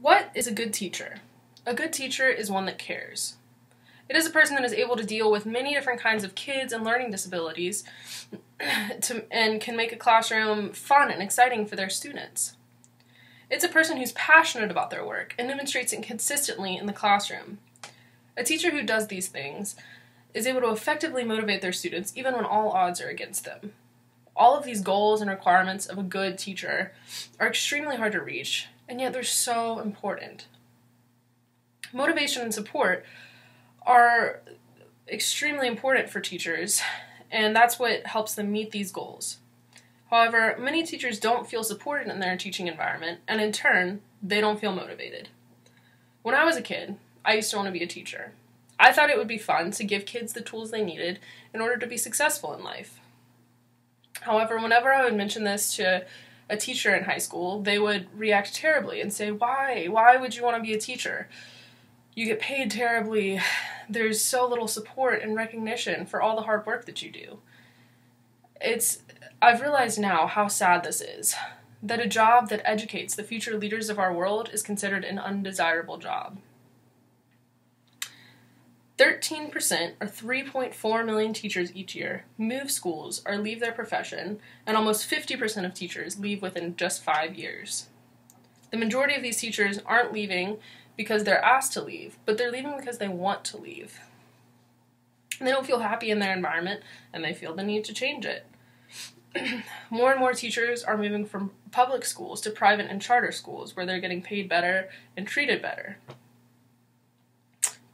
What is a good teacher? A good teacher is one that cares. It is a person that is able to deal with many different kinds of kids and learning disabilities and can make a classroom fun and exciting for their students. It's a person who's passionate about their work and demonstrates it consistently in the classroom. A teacher who does these things is able to effectively motivate their students even when all odds are against them. All of these goals and requirements of a good teacher are extremely hard to reach, and yet they're so important. Motivation and support are extremely important for teachers, and that's what helps them meet these goals. However, many teachers don't feel supported in their teaching environment, and in turn, they don't feel motivated. When I was a kid, I used to want to be a teacher. I thought it would be fun to give kids the tools they needed in order to be successful in life. However, whenever I would mention this to a teacher in high school, they would react terribly and say, "Why? Why would you want to be a teacher? You get paid terribly. There's so little support and recognition for all the hard work that you do." I've realized now how sad this is, that a job that educates the future leaders of our world is considered an undesirable job. 13%, or 3.4 million teachers each year, move schools or leave their profession, and almost 50% of teachers leave within just 5 years. The majority of these teachers aren't leaving because they're asked to leave, but they're leaving because they want to leave. And they don't feel happy in their environment, and they feel the need to change it. More and more teachers are moving from public schools to private and charter schools, where they're getting paid better and treated better.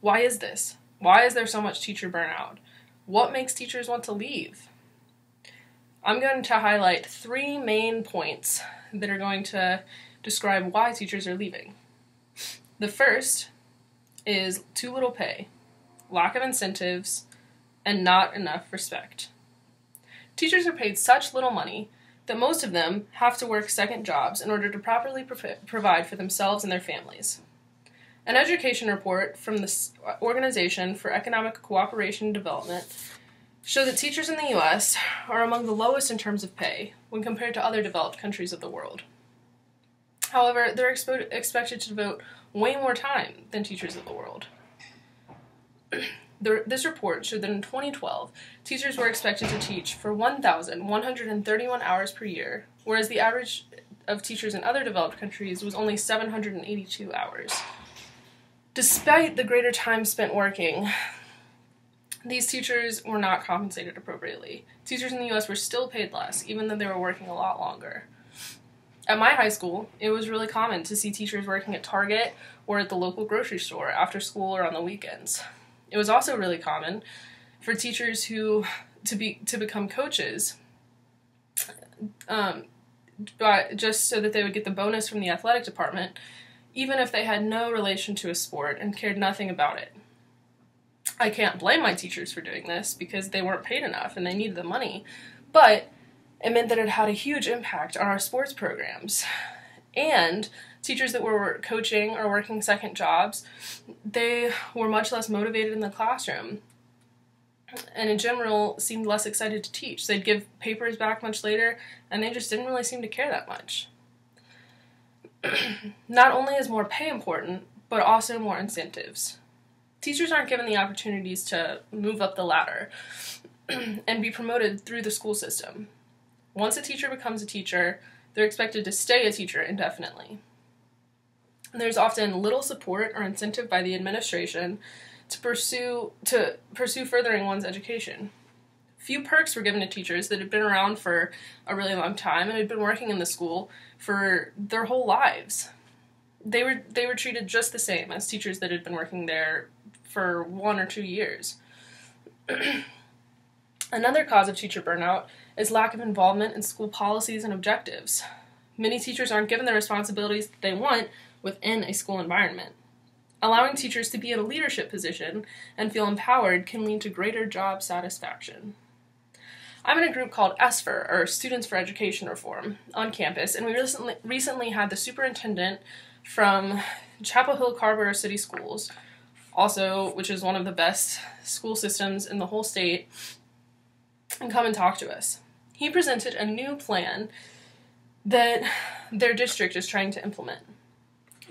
Why is this? Why is there so much teacher burnout? What makes teachers want to leave? I'm going to highlight 3 main points that are going to describe why teachers are leaving. The first is too little pay, lack of incentives, and not enough respect. Teachers are paid such little money that most of them have to work second jobs in order to properly provide for themselves and their families. An education report from the Organization for Economic Cooperation and Development showed that teachers in the U.S. are among the lowest in terms of pay when compared to other developed countries of the world. However, they're expected to devote way more time than teachers of the world. This report showed that in 2012, teachers were expected to teach for 1,131 hours per year, whereas the average of teachers in other developed countries was only 782 hours. Despite the greater time spent working, these teachers were not compensated appropriately. Teachers in the U.S. were still paid less, even though they were working a lot longer. At my high school, it was really common to see teachers working at Target or at the local grocery store after school or on the weekends. It was also really common for teachers to become coaches, but just so that they would get the bonus from the athletic department, even if they had no relation to a sport and cared nothing about it. I can't blame my teachers for doing this because they weren't paid enough and they needed the money, but it meant that it had a huge impact on our sports programs. And teachers that were coaching or working second jobs, they were much less motivated in the classroom and in general seemed less excited to teach. They'd give papers back much later and they just didn't really seem to care that much. Not only is more pay important, but also more incentives. Teachers aren't given the opportunities to move up the ladder and be promoted through the school system. Once a teacher becomes a teacher, they're expected to stay a teacher indefinitely. There's often little support or incentive by the administration to pursue furthering one's education. Few perks were given to teachers that had been around for a really long time and had been working in the school for their whole lives. They were treated just the same as teachers that had been working there for 1 or 2 years. Another cause of teacher burnout is lack of involvement in school policies and objectives. Many teachers aren't given the responsibilities that they want within a school environment. Allowing teachers to be in a leadership position and feel empowered can lead to greater job satisfaction. I'm in a group called SFER, or Students for Education Reform, on campus, and we recently had the superintendent from Chapel Hill Carrboro City Schools, which is one of the best school systems in the whole state, and come and talk to us. He presented a new plan that their district is trying to implement.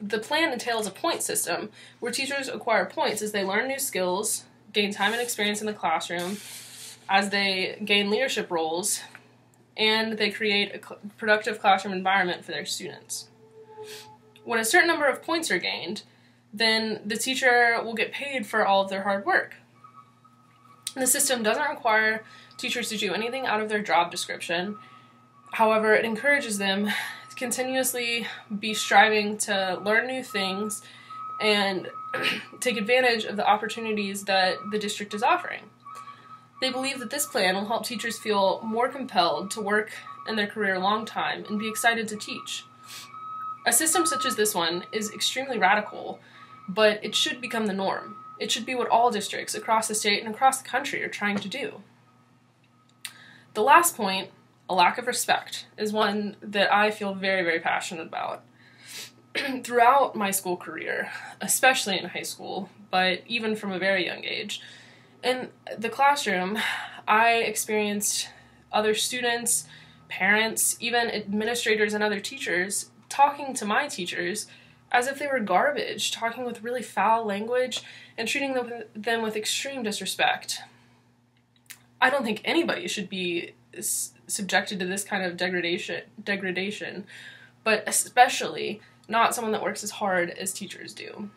The plan entails a point system where teachers acquire points as they learn new skills, gain time and experience in the classroom, as they gain leadership roles, and they create a productive classroom environment for their students. When a certain number of points are gained, then the teacher will get paid for all of their hard work. The system doesn't require teachers to do anything out of their job description. However, it encourages them to continuously be striving to learn new things and take advantage of the opportunities that the district is offering. They believe that this plan will help teachers feel more compelled to work in their career a long time and be excited to teach. A system such as this one is extremely radical, but it should become the norm. It should be what all districts across the state and across the country are trying to do. The last point, a lack of respect, is one that I feel very, very passionate about. Throughout my school career, especially in high school, but even from a very young age, in the classroom, I experienced other students, parents, even administrators and other teachers talking to my teachers as if they were garbage, talking with really foul language and treating them with extreme disrespect. I don't think anybody should be subjected to this kind of degradation, but especially not someone that works as hard as teachers do.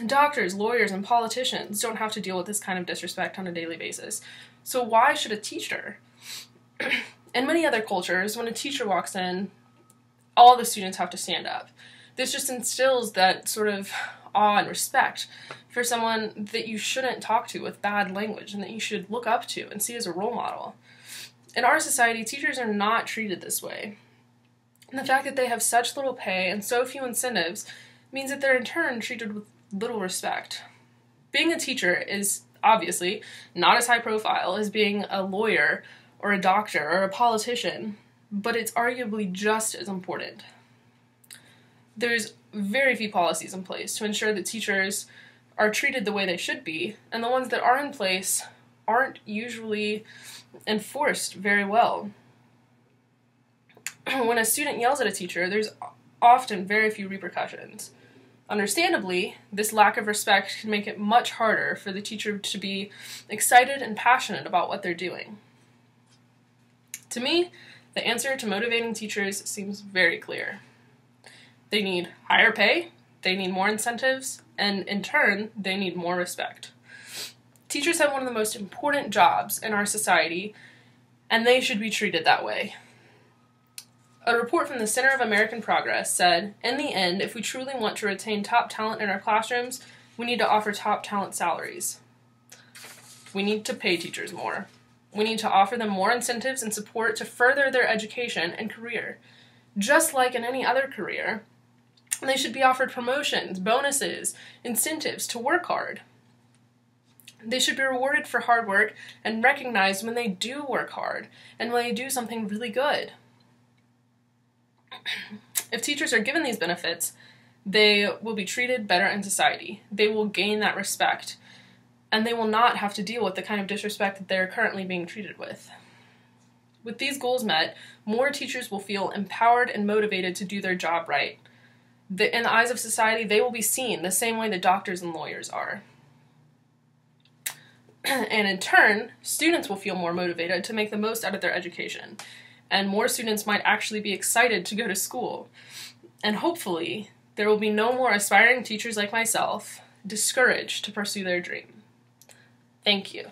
Doctors, lawyers, and politicians don't have to deal with this kind of disrespect on a daily basis. So why should a teacher? In many other cultures, when a teacher walks in, all the students have to stand up. This just instills that sort of awe and respect for someone that you shouldn't talk to with bad language and that you should look up to and see as a role model. In our society, teachers are not treated this way. And the fact that they have such little pay and so few incentives means that they're in turn treated with little respect. Being a teacher is obviously not as high profile as being a lawyer or a doctor or a politician, but it's arguably just as important. There's very few policies in place to ensure that teachers are treated the way they should be, and the ones that are in place aren't usually enforced very well. When a student yells at a teacher, there's often very few repercussions. Understandably, this lack of respect can make it much harder for the teacher to be excited and passionate about what they're doing. To me, the answer to motivating teachers seems very clear. They need higher pay, they need more incentives, and in turn, they need more respect. Teachers have one of the most important jobs in our society, and they should be treated that way. A report from the Center of American Progress said, in the end, if we truly want to retain top talent in our classrooms, we need to offer top talent salaries. We need to pay teachers more. We need to offer them more incentives and support to further their education and career. Just like in any other career, they should be offered promotions, bonuses, incentives to work hard. They should be rewarded for hard work and recognized when they do work hard and when they do something really good. If teachers are given these benefits, they will be treated better in society. They will gain that respect, and they will not have to deal with the kind of disrespect that they're currently being treated with. With these goals met, more teachers will feel empowered and motivated to do their job right. In the eyes of society, they will be seen the same way that doctors and lawyers are. And in turn, students will feel more motivated to make the most out of their education. And more students might actually be excited to go to school. And hopefully, there will be no more aspiring teachers like myself discouraged to pursue their dream. Thank you.